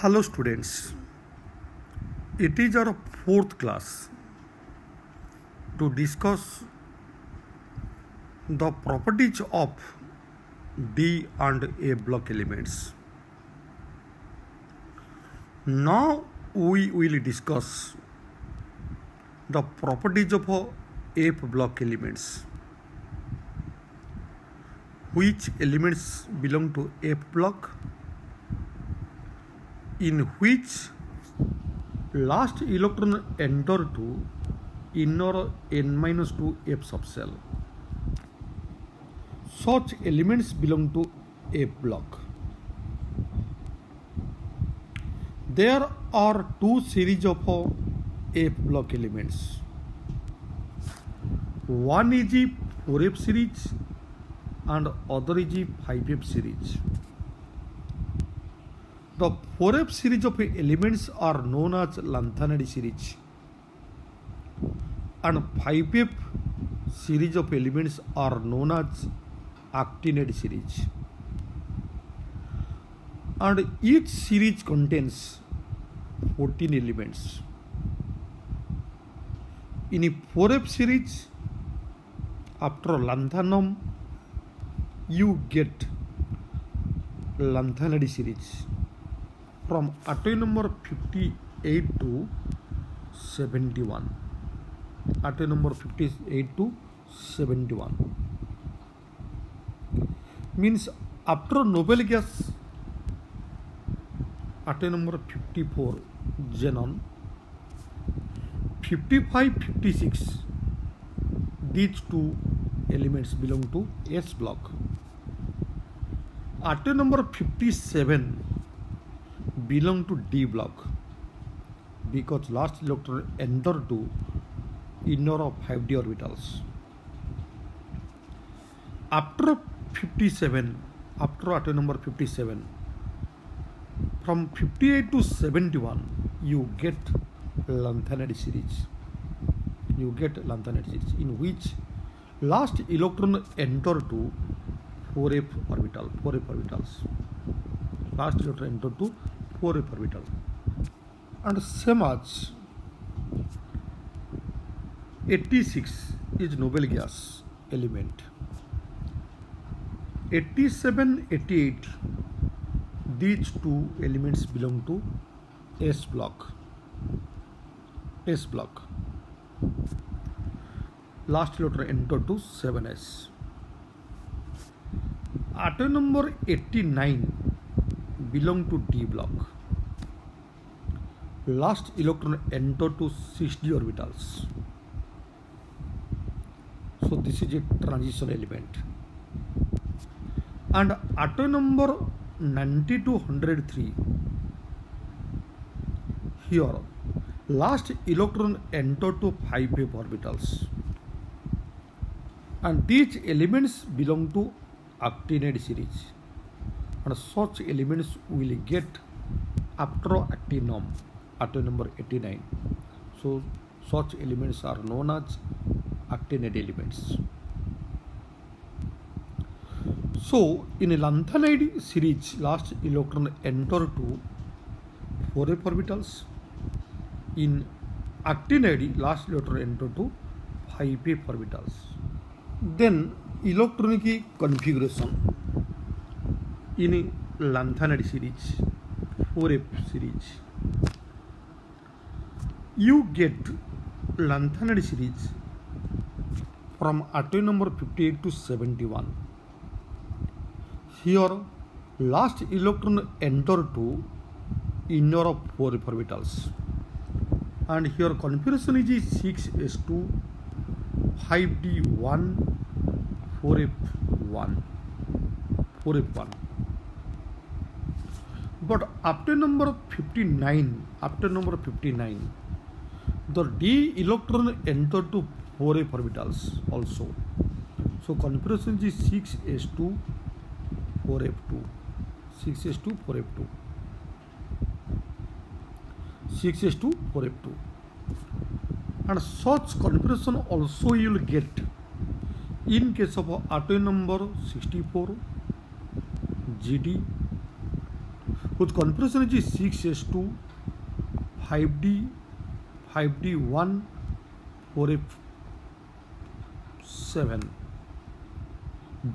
Hello students, it is our fourth class to discuss the properties of D and A block elements. Now we will discuss the properties of F block elements. Which elements belong to F block? In which last electron enter to inner n-2 F subshell. Such elements belong to F block. There are two series of F block elements. One is the 4F series and other is the 5F series. The 4F series of elements are known as lanthanide series, and 5F series of elements are known as actinide series. And each series contains 14 elements. In a 4F series, after lanthanum, you get lanthanide series from atom number 58 to 71. Atom number 58 to 71 means after noble gas atom number 54 xenon, 55, 56, these two elements belong to S block. Atom number 57 belong to D block because last electron enter to inner of 5d orbitals. After 57, after atom number 57, from 58 to 71, you get lanthanide series. You get lanthanide series in which last electron enter to 4f orbital, 4f orbitals. Last electron enter to 4f orbital. And same as 86 is noble gas element. 87, 88, these two elements belong to S block. S block. Last electron enter to 7s. Atom number 89 belong to D block. Last electron enter to 6d orbitals. So this is a transition element. And atom number 90 to 103, here last electron enter to 5f orbitals. And these elements belong to actinide series. And such elements will get after actinum, atom number 89. So such elements are known as actinide elements. So in a lanthanide series, last electron enter to 4f orbitals. In actinide, last electron enter to 5f orbitals. Then electronic configuration in a lanthanide series, 4f series, you get lanthanide series from atom number 58 to 71. Here last electron enter to inner of 4f orbitals, and here configuration is 6s2, 5d1, 4f1, 4f1. But after number 59, the D electron enter to 4f orbitals also. So configuration is 6s2, 4f2, 6s2, 4f2, 6s2, 4f2. And such configuration also you will get in case of atom number 64, GD, whose configuration is 6s2 5d 5d1 4f7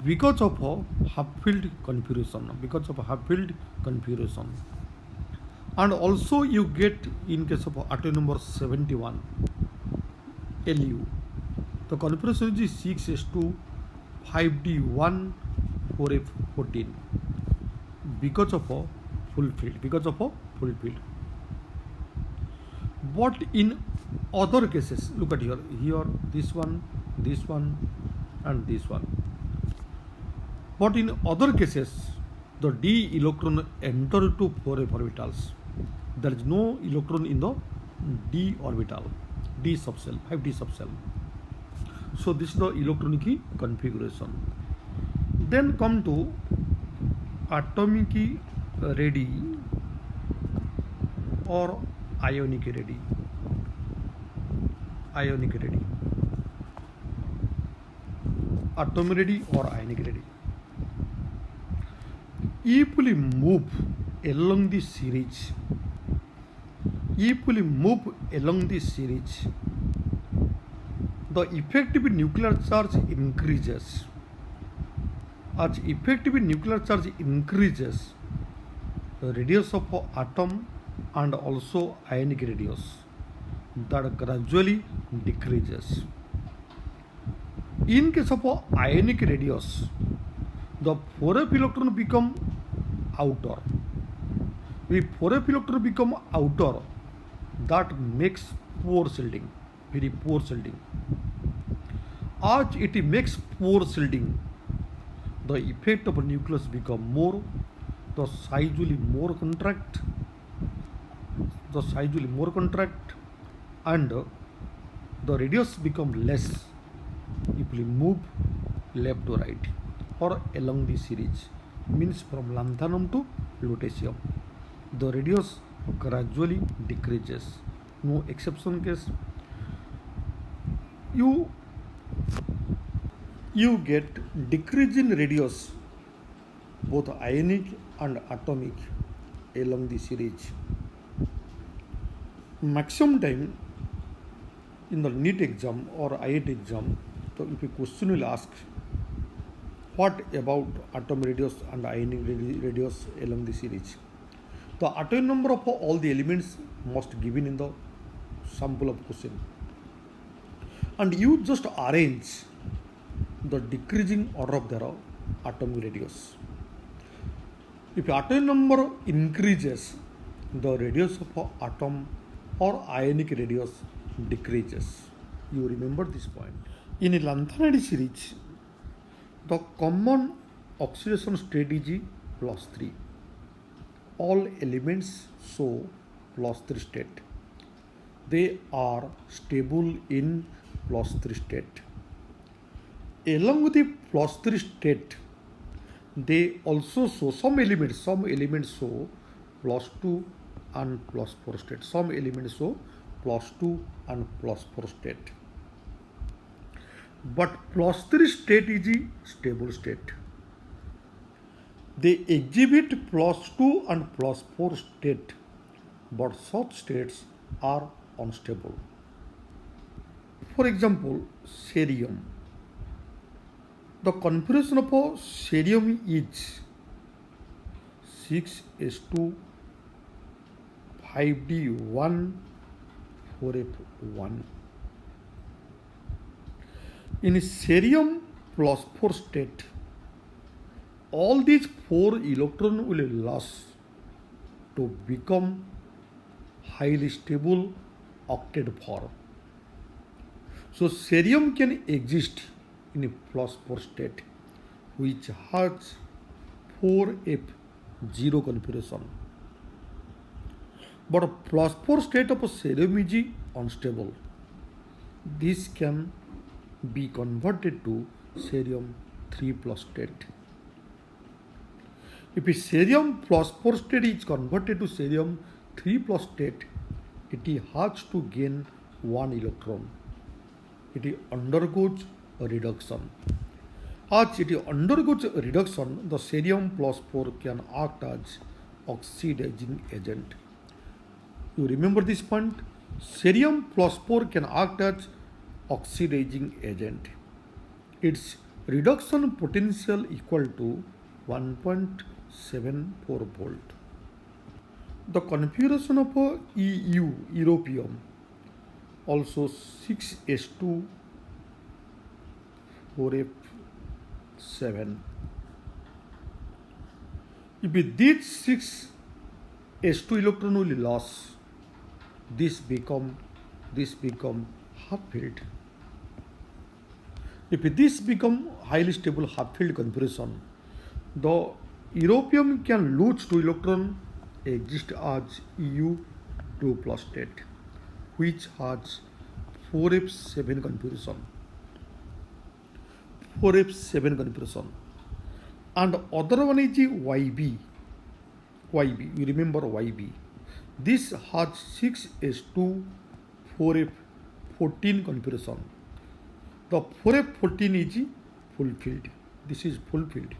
because of a half field configuration, and also you get in case of auto number 71 LU, the configuration is 6s2 5d1 4f14 because of a full field. But in other cases, look at here this one and this one. But in other cases, the d electron enter to 4f orbitals. There is no electron in the d orbital, d subcell, 5d subcell. So this is the electronic configuration. Then come to atomic ready or ionic ready. Atomic ready or ionic ready. If we move along the series, the effective nuclear charge increases. As effective nuclear charge increases, the radius of atom and also ionic radius that gradually decreases. In case of ionic radius, the 4f electron become outer. If 4f electron become outer, that makes poor shielding, very poor shielding. As it makes poor shielding, the effect of nucleus become more, the size will more contract, and the radius become less if we move left to right or along the series, means from lanthanum to lutetium. The radius gradually decreases. No exception case. You get decrease in radius, both ionic and atomic, along the series. Maximum time in the NEET exam or IIT exam, so if a question will ask, what about atom radius and ionic radius along the series? The atomic number of all the elements must given in the sample of question, and you just arrange the decreasing order of their atomic radius. If atomic number increases, the radius of atom or ionic radius decreases. You remember this point. In a lanthanide series, the common oxidation state is +3. All elements show +3 state. They are stable in +3 state. Along with the +3 state, they also show some elements show +2 and +4 state. Some elements show +2 and +4 state. But +3 state is a stable state. They exhibit +2 and +4 state, but such states are unstable. For example, cerium. The configuration of cerium is 6s2 5d1 4f1. In cerium +4 state, all these 4 electrons will lose to become highly stable octet form. So cerium can exist in a +4 state which has 4f0 configuration. But a +4 state of cerium is unstable. This can be converted to cerium 3+ state. If a cerium +4 state is converted to cerium 3+ state, it has to gain 1 electron. It undergoes a reduction. As it undergoes a reduction, the cerium +4 can act as oxidizing agent. You remember this point? Cerium plus 4 can act as oxidizing agent. Its reduction potential equal to 1.74 volt. The configuration of a EU, europium, also 6s2 4f7. If these 6s2 electron will loss, this become half filled. If this become highly stable half filled configuration, the europium can lose 2 electron, exist as EU2 plus state, which has 4f7 configuration. 4f7 configuration. And other one is YB. You remember YB. This has 6s2 4f14 configuration. The 4f14 is fulfilled. This is fulfilled.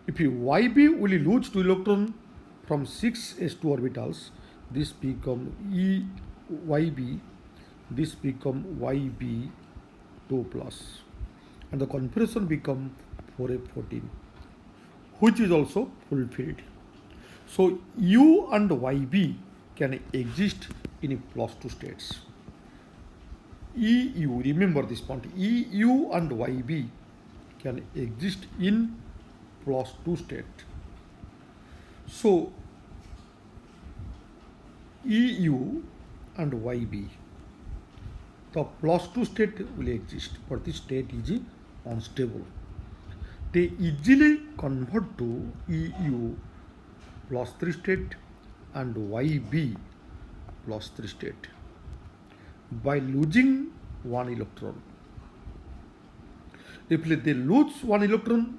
If YB will lose 2 electron from 6s2 orbitals, this become YB, this become YB2 plus, and the configuration become 4f14, which is also fulfilled. So U and YB can exist in plus 2 states. EU, remember this point, EU and YB can exist in plus 2 state. So EU and YB, the plus 2 state will exist, but this state is unstable. They easily convert to EU plus 3 state and YB plus 3 state by losing 1 electron. If they lose 1 electron,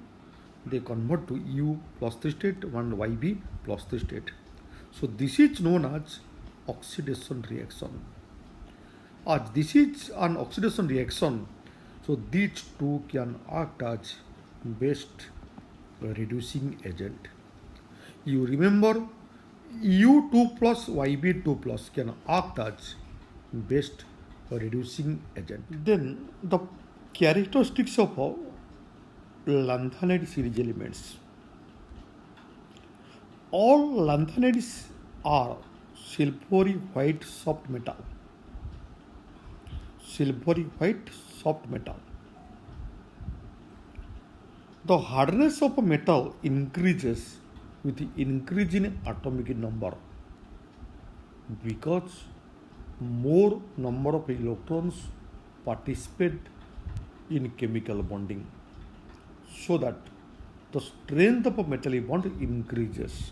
they convert to EU plus 3 state and YB plus 3 state. So this is known as oxidation reaction. As this is an oxidation reaction, so these two can act as best reducing agent. You remember EU2 plus YB2 plus can act as best reducing agent. Then the characteristics of lanthanide series elements. All lanthanides are silvery white soft metal. Silvery white soft metal. The hardness of a metal increases with the increase in atomic number because more number of electrons participate in chemical bonding, so that the strength of a metal bond increases,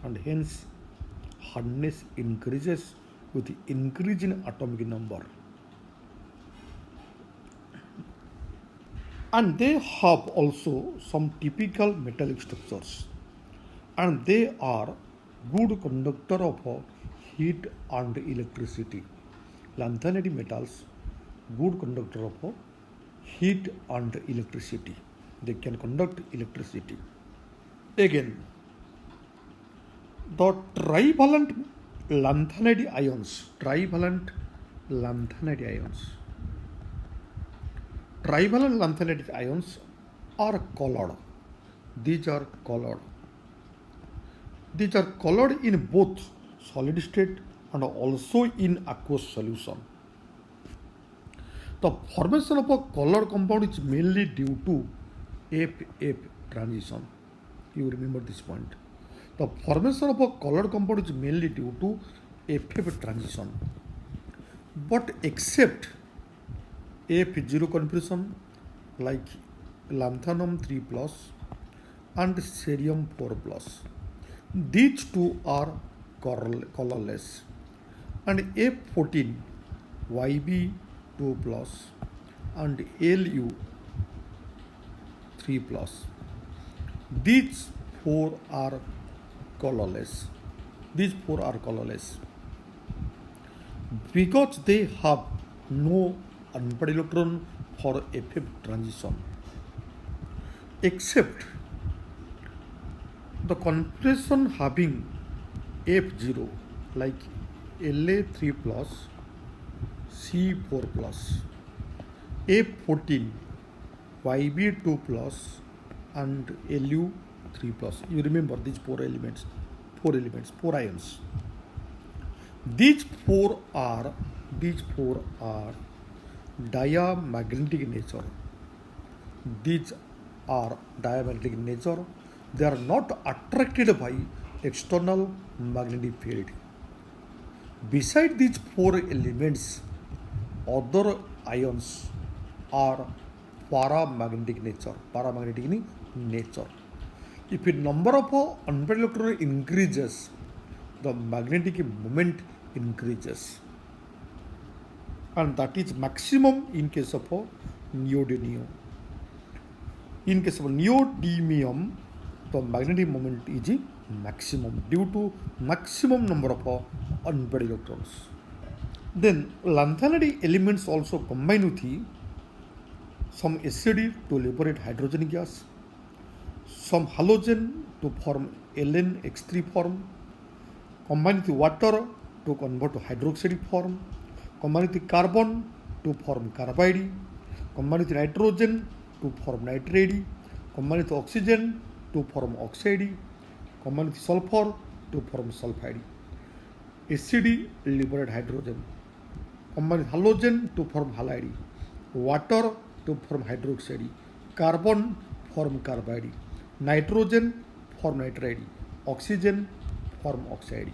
and hence hardness increases with the increase in atomic number. And they have also some typical metallic structures, and they are good conductor of heat and electricity. Lanthanide metals, good conductor of heat and electricity. They can conduct electricity. Again, the trivalent lanthanide ions, trivalent lanthanide ions are colored. These are colored. These are colored in both solid state and also in aqueous solution. The formation of a colored compound is mainly due to FF transition. You remember this point. The formation of a colored compound is mainly due to FF transition. But except F0 configuration like lanthanum 3 plus and cerium 4 plus, these two are colorless, and F14 YB2 plus and LU 3 plus, these four are colorless. Because they have no unpaired electron for FF transition, except The configuration having F0 like La3 plus, C4 plus, F14 YB2 plus and Lu3 plus. You remember these four elements, four ions. These four are diamagnetic in nature. These are diamagnetic in nature. They are not attracted by external magnetic field. Beside these four elements, other ions are paramagnetic in nature. If a number of unpaired electrons increases, the magnetic moment increases, and that is maximum in case of neodymium. In case of neodymium, the magnetic moment is maximum due to maximum number of unpaired electrons. Then lanthanide elements also combine with some acid to liberate hydrogen gas, some halogen to form LnX3 form, combine with water to convert to hydroxide form, combine with carbon to form carbide, combine with nitrogen to form nitride, combine with oxygen to form oxide, combine with sulfur to form sulfide. Acid liberate hydrogen, combine with halogen to form halide, water to form hydroxide, carbon form carbide, nitrogen form nitride, oxygen form oxide.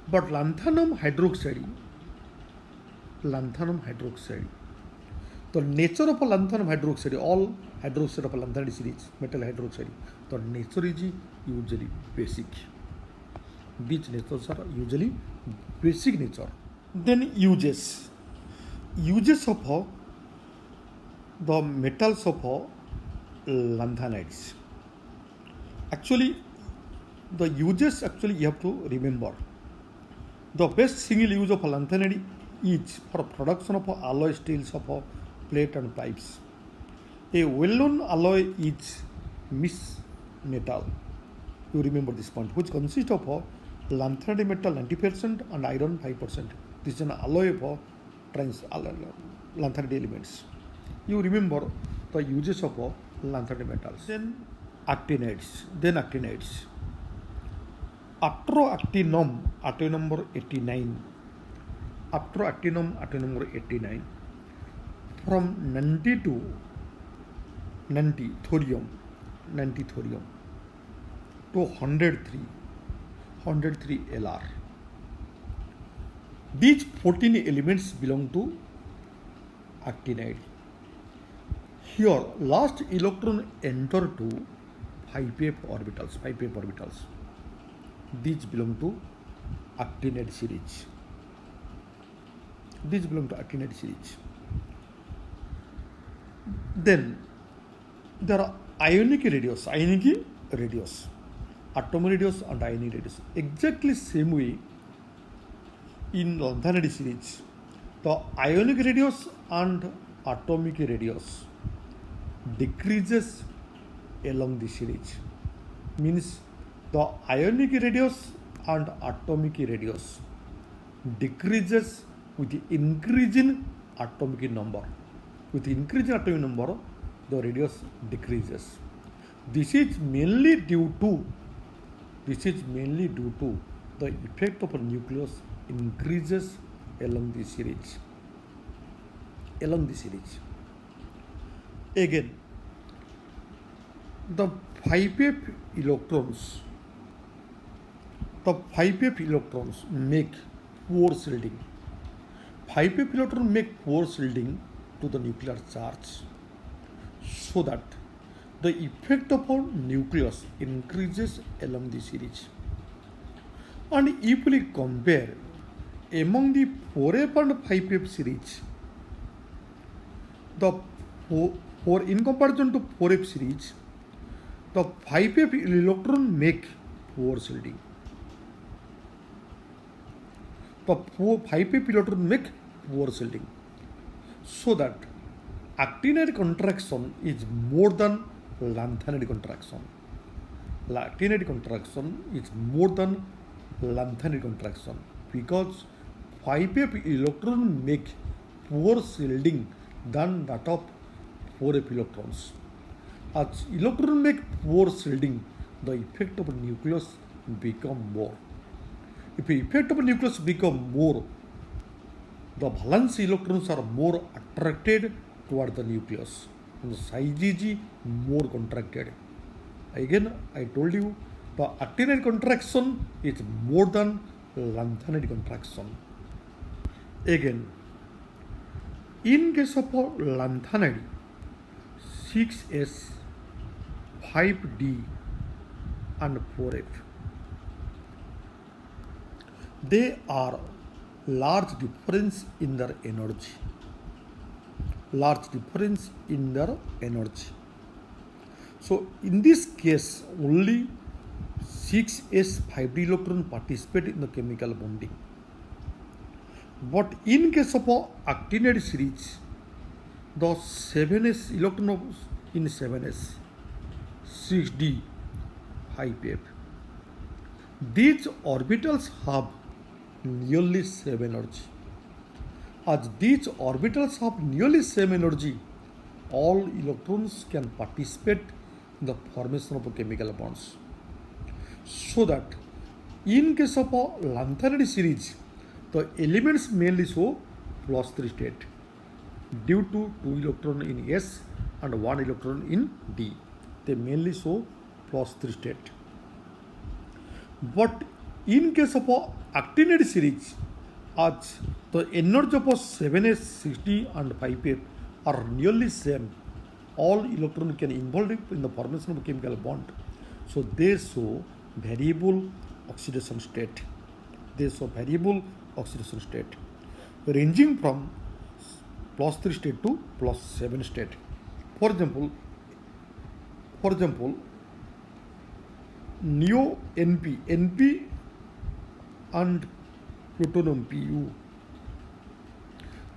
But lanthanum hydroxide, the nature of a lanthanum hydroxide, all hydroxide of a lanthanide series, metal hydroxide, the nature is usually basic. These natures are usually basic nature. Then uses of the metals of lanthanides. Actually, the uses you have to remember. The best single use of a lanthanide is for production of alloy steels of plate and pipes. A well-known alloy is Miss metal. You remember this point, which consists of lanthanide metal 90% and iron 5%. This is an alloy of lanthanide elements. You remember the uses of lanthanide metals. Then actinides. Atroactinum, atom number 89. Atroactinum, atom number 89. From 90 to 90 thorium to 103 Lr. These 14 elements belong to actinide. Here, last electron enter to 5f orbitals. These belong to actinide series. Then there are ionic radius, atomic radius and ionic radius. Exactly same way in lanthanide series, the ionic radius and atomic radius decreases along the series. Means the ionic radius and atomic radius decreases with the increase in atomic number. With the increase in atomic number, the radius decreases. This is mainly due to the effect of a nucleus increases along the series. Again, the 5f electrons make pore shielding. 5f electrons make pore shielding to the nuclear charge, so that the effect of our nucleus increases along the series. And if we compare among the 4f and 5f series, in comparison to 4f series, the 5f electron make pore shielding. So that actinide contraction is more than lanthanide contraction. actinide contraction is more than lanthanide contraction because 5F electron make poor shielding than that of 4F electrons. As electron make poor shielding, the effect of nucleus become more. If the effect of nucleus become more, the valence electrons are more attracted toward the nucleus and the size is more contracted. Again, I told you the actinide contraction is more than lanthanide contraction. Again, in case of lanthanide, 6s, 5d and 4f, they are large difference in their energy. Large difference in their energy. So in this case, only 6s 5d electron participate in the chemical bonding. But in case of actinide series, the 7s electron in 7s, 6d, 5f, these orbitals have nearly same energy. As these orbitals have nearly same energy, all electrons can participate in the formation of chemical bonds. So that in case of a lanthanide series, the elements mainly show +3 state due to 2 electron in S and 1 electron in D. They mainly show +3 state. But in case of a actinide series, as the energy of 7s, 6d and 5f are nearly same, all electrons can involve in the formation of a chemical bond. So they show variable oxidation state. They show variable oxidation state ranging from +3 state to +7 state. For example, neo NP and plutonium Pu,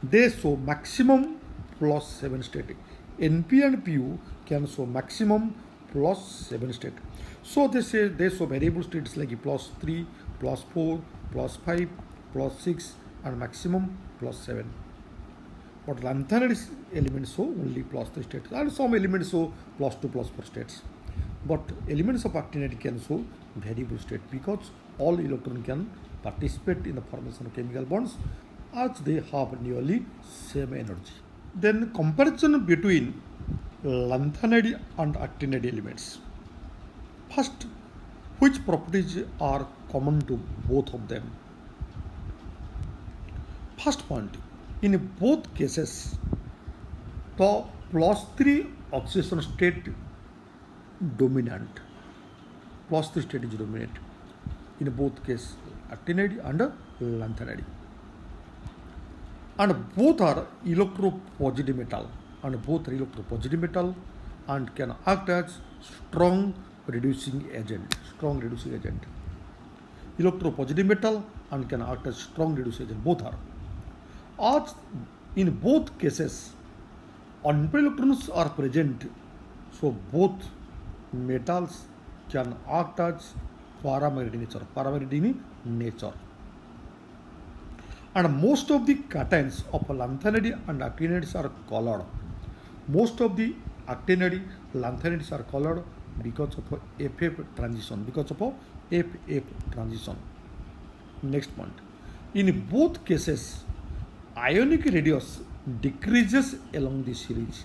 they show maximum +7 state. NP and Pu can show maximum +7 state. So they show variable states like +3, +4, +5, +6 and maximum +7. But lanthanide elements show only +3 states and some elements show +2, +4 states. But elements of actinide can show variable state because all electrons can participate in the formation of chemical bonds as they have nearly same energy. Then comparison between lanthanide and actinide elements. First, which properties are common to both of them? First point, in both cases, the +3 oxidation state dominant. +3 state is dominant in both cases, actinide and lanthanide. And both are electropositive metal and can act as strong reducing agent. Electropositive metal and can act as strong reducing agent. Both are. As in both cases, unpaired electrons are present, so both metals can act as paramagnetic in nature. And most of the cations of lanthanide and actinides are colored. Most of the actinide lanthanides are colored because of FF transition. Next point. In both cases, ionic radius decreases along the series.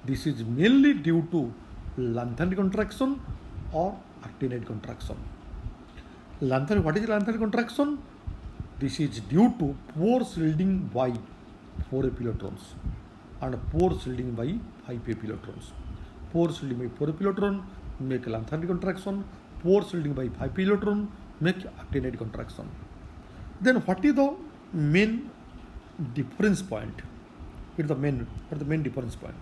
This is mainly due to lanthanide contraction or actinide contraction. What is lanthanide contraction? This is due to poor shielding by 4f electrons and poor shielding by 5f electrons. Poor shielding by 4f electron make lanthanide contraction. Poor shielding by 5f electron make actinide contraction. Then what is the main difference point? What is the main difference point?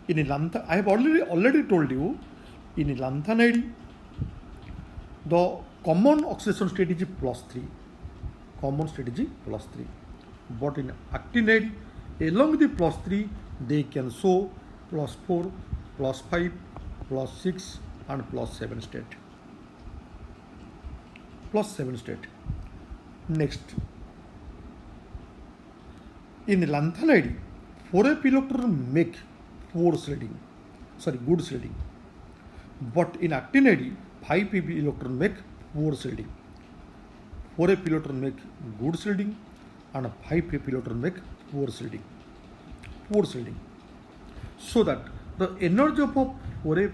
In lanthanide, I have already told you, in lanthanide, the common oxidation state is +3. But in actinide, along the +3, they can show +4, +5, +6 and +7 state. plus 7 state. Next, in lanthanide, 4f electron make poor sliding, good sliding. But in actinide, 5p electron make poor sliding. 4f electron make good sliding and 5p electron make poor sliding. So that the energy of 4f,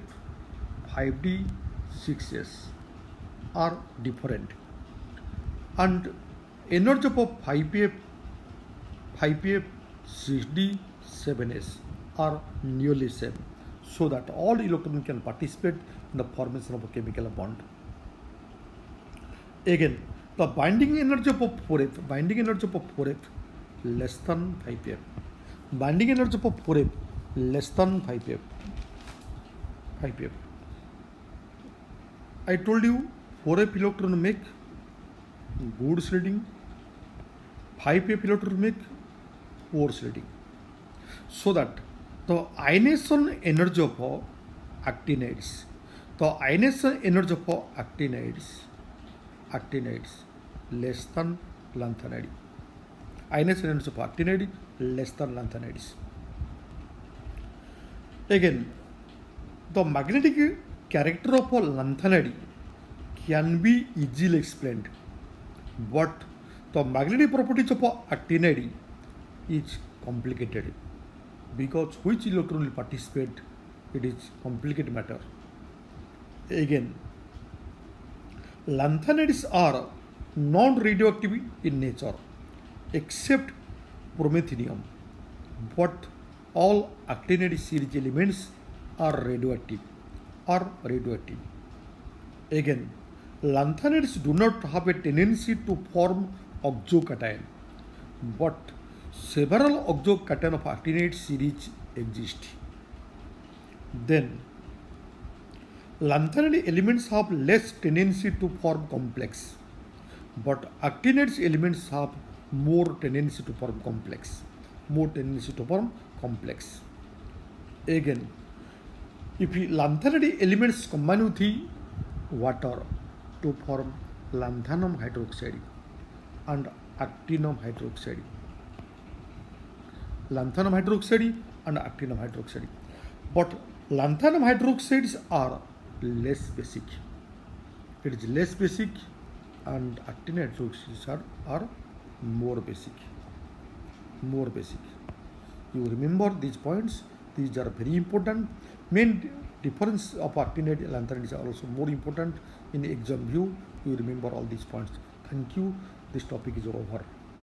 5d, 6s are different, and energy of 5pf, 6d, 7s are nearly same, so that all electrons can participate in the formation of a chemical bond. Again, the binding energy of 4f less than 5f. Binding energy of 4f less than 5f. I told you 4f electron make good sliding, 5f electron make poor sliding. So that the ionization energy of actinides, less than lanthanide. Ionization energy of actinide less than lanthanides. Again, the magnetic character of a lanthanide can be easily explained, but the magnetic properties of a actinide is complicated, because which electron will participate, it is complicated matter. Again, lanthanides are non-radioactive in nature except promethenium, but all actinide series elements are radioactive. Again, lanthanides do not have a tendency to form oxocation, but several oxocation of actinide series exist. Then, lanthanide elements have less tendency to form complex, but actinide elements have more tendency to form complex. Again, if lanthanide elements combine with the water to form lanthanum hydroxide and actinium hydroxide. But lanthanum hydroxides are less basic. It is less basic, and actinium hydroxides are more basic. You remember these points. These are very important. Main difference of actinide and lanthanide is also more important in exam view. You remember all these points. Thank you. This topic is over.